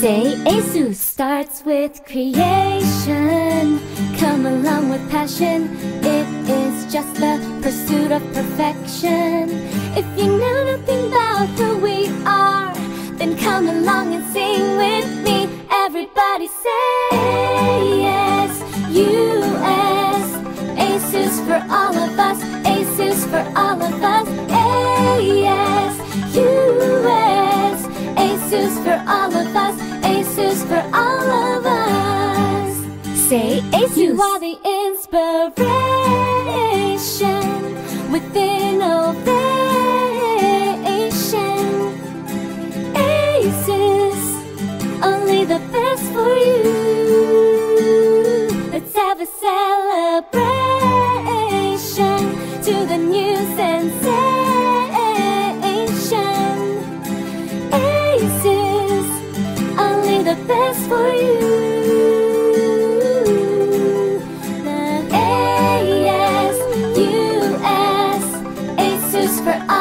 Say ASUS starts with creation. Come along with passion. It is just the pursuit of perfection. If you know nothing about who we are, then come along and sing with me. Everybody say yes, US. ASUS for all of us. ASUS for all of us. Yes, US. ASUS for all of us. ASUS for all of us. Say ASUS. You are the inspiration with innovation. ASUS, only the best for you. Let's have a celebration to the new sensation. ASUS, only the best for you. The ASUS, ASUS for all.